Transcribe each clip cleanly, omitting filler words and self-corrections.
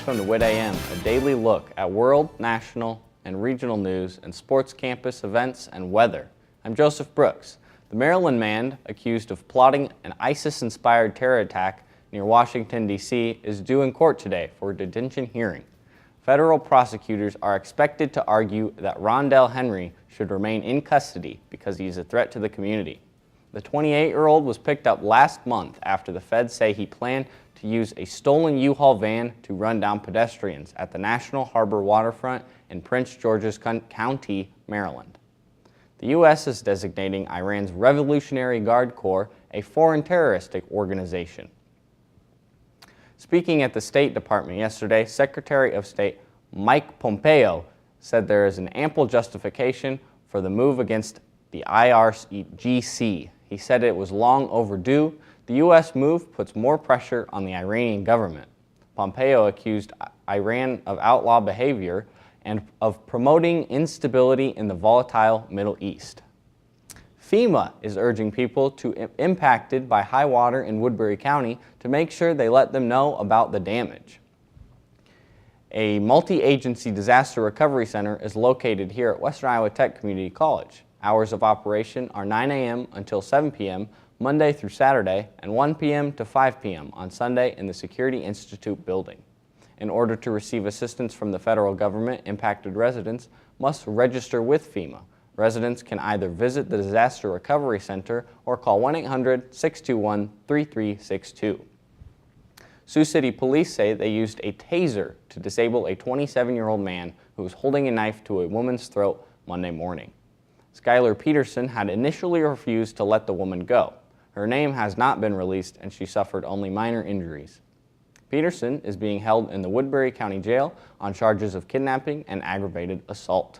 welcome to WIT AM, a daily look at world, national, and regional news and sports campus events and weather. I'm Joseph Brooks. The Maryland man accused of plotting an ISIS-inspired terror attack near Washington, D.C. is due in court today for a detention hearing. Federal prosecutors are expected to argue that Rondell Henry should remain in custody because he is a threat to the community. The 28-year-old was picked up last month after the feds say he planned to use a stolen U-Haul van to run down pedestrians at the National Harbor waterfront in Prince George's County, Maryland. The U.S. is designating Iran's Revolutionary Guard Corps a foreign terroristic organization. Speaking at the State Department yesterday, Secretary of State Mike Pompeo said there is an ample justification for the move against the IRGC. He said it was long overdue. The U.S. move puts more pressure on the Iranian government. Pompeo accused Iran of outlaw behavior and of promoting instability in the volatile Middle East. FEMA is urging people impacted by high water in Woodbury County to make sure they let them know about the damage. A multi-agency disaster recovery center is located here at Western Iowa Tech Community College. Hours of operation are 9 a.m. until 7 p.m. Monday through Saturday, and 1 p.m. to 5 p.m. on Sunday in the Security Institute building. In order to receive assistance from the federal government, impacted residents must register with FEMA. Residents can either visit the Disaster Recovery Center or call 1-800-621-3362. Sioux City police say they used a taser to disable a 27-year-old man who was holding a knife to a woman's throat Monday morning. Skylar Peterson had initially refused to let the woman go. Her name has not been released and she suffered only minor injuries. Peterson is being held in the Woodbury County Jail on charges of kidnapping and aggravated assault.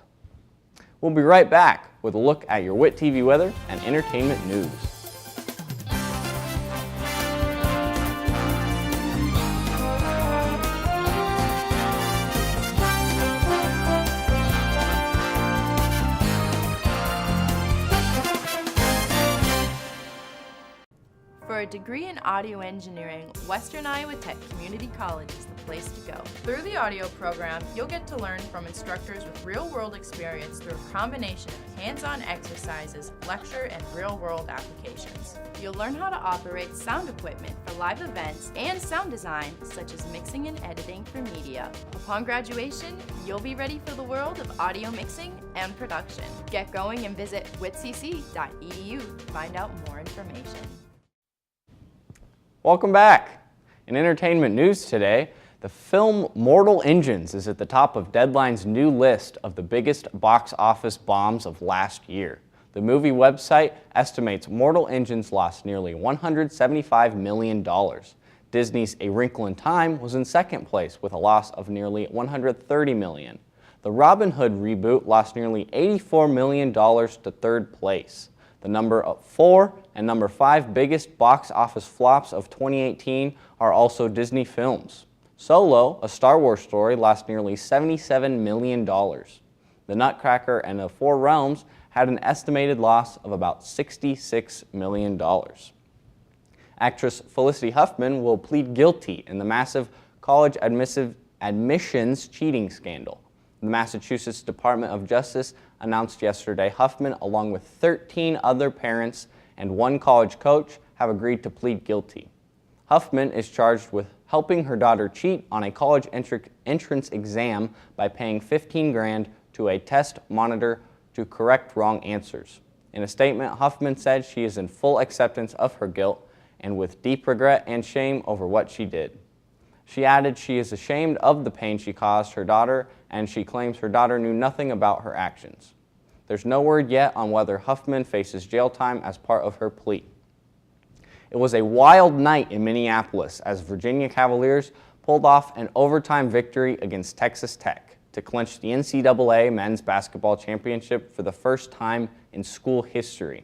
We'll be right back with a look at your WIT TV weather and entertainment news. For a degree in audio engineering, Western Iowa Tech Community College is the place to go. Through the audio program, you'll get to learn from instructors with real-world experience through a combination of hands-on exercises, lecture, and real-world applications. You'll learn how to operate sound equipment for live events and sound design, such as mixing and editing for media. Upon graduation, you'll be ready for the world of audio mixing and production. Get going and visit witcc.edu to find out more information. Welcome back. In entertainment news today, the film Mortal Engines is at the top of Deadline's new list of the biggest box office bombs of last year. The movie website estimates Mortal Engines lost nearly $175 million. Disney's A Wrinkle in Time was in second place with a loss of nearly $130 million. The Robin Hood reboot lost nearly $84 million to third place. The number 4 and number 5 biggest box office flops of 2018 are also Disney films. Solo, a Star Wars story, lost nearly $77 million. The Nutcracker and the Four Realms had an estimated loss of about $66 million. Actress Felicity Huffman will plead guilty in the massive college admissions cheating scandal. The Massachusetts Department of Justice announced yesterday Huffman, along with 13 other parents and one college coach, have agreed to plead guilty. Huffman is charged with helping her daughter cheat on a college entrance exam by paying $15 grand to a test monitor to correct wrong answers. In a statement, Huffman said she is in full acceptance of her guilt and with deep regret and shame over what she did. She added she is ashamed of the pain she caused her daughter, and she claims her daughter knew nothing about her actions. There's no word yet on whether Huffman faces jail time as part of her plea. It was a wild night in Minneapolis as Virginia Cavaliers pulled off an overtime victory against Texas Tech to clinch the NCAA men's basketball championship for the first time in school history.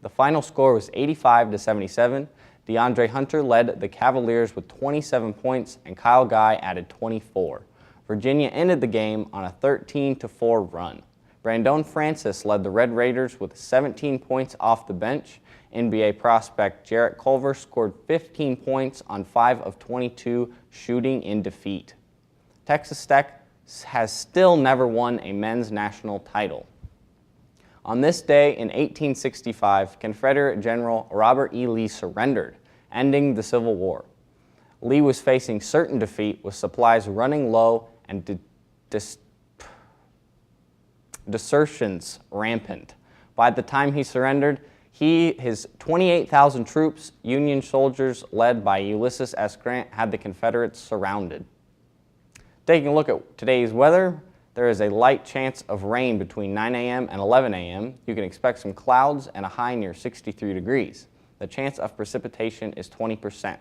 The final score was 85-77. DeAndre Hunter led the Cavaliers with 27 points and Kyle Guy added 24. Virginia ended the game on a 13-4 run. Brandon Francis led the Red Raiders with 17 points off the bench. NBA prospect Jarrett Culver scored 15 points on 5 of 22 shooting in defeat. Texas Tech has still never won a men's national title. On this day in 1865, Confederate General Robert E. Lee surrendered, ending the Civil War. Lee was facing certain defeat with supplies running low and desertions rampant. By the time he surrendered, his 28,000 troops, Union soldiers led by Ulysses S. Grant, had the Confederates surrounded. Taking a look at today's weather, there is a light chance of rain between 9 a.m. and 11 a.m. You can expect some clouds and a high near 63 degrees. The chance of precipitation is 20%.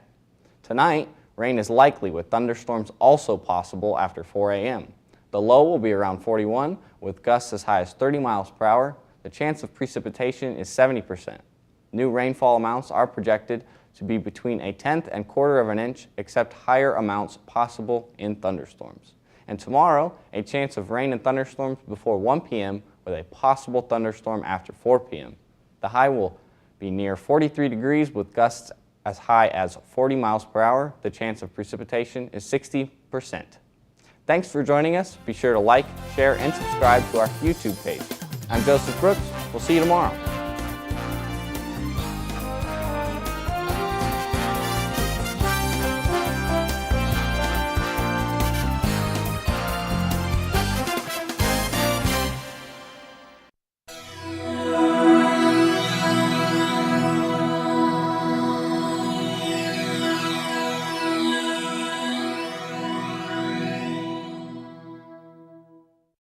Tonight, rain is likely with thunderstorms also possible after 4 a.m. The low will be around 41 with gusts as high as 30 miles per hour. The chance of precipitation is 70%. New rainfall amounts are projected to be between 1/10 and 1/4 of an inch, except higher amounts possible in thunderstorms. And tomorrow, a chance of rain and thunderstorms before 1 p.m. with a possible thunderstorm after 4 p.m. The high will be near 43 degrees with gusts as high as 40 miles per hour. The chance of precipitation is 60%. Thanks for joining us. Be sure to like, share, and subscribe to our YouTube page. I'm Joseph Brooks. We'll see you tomorrow.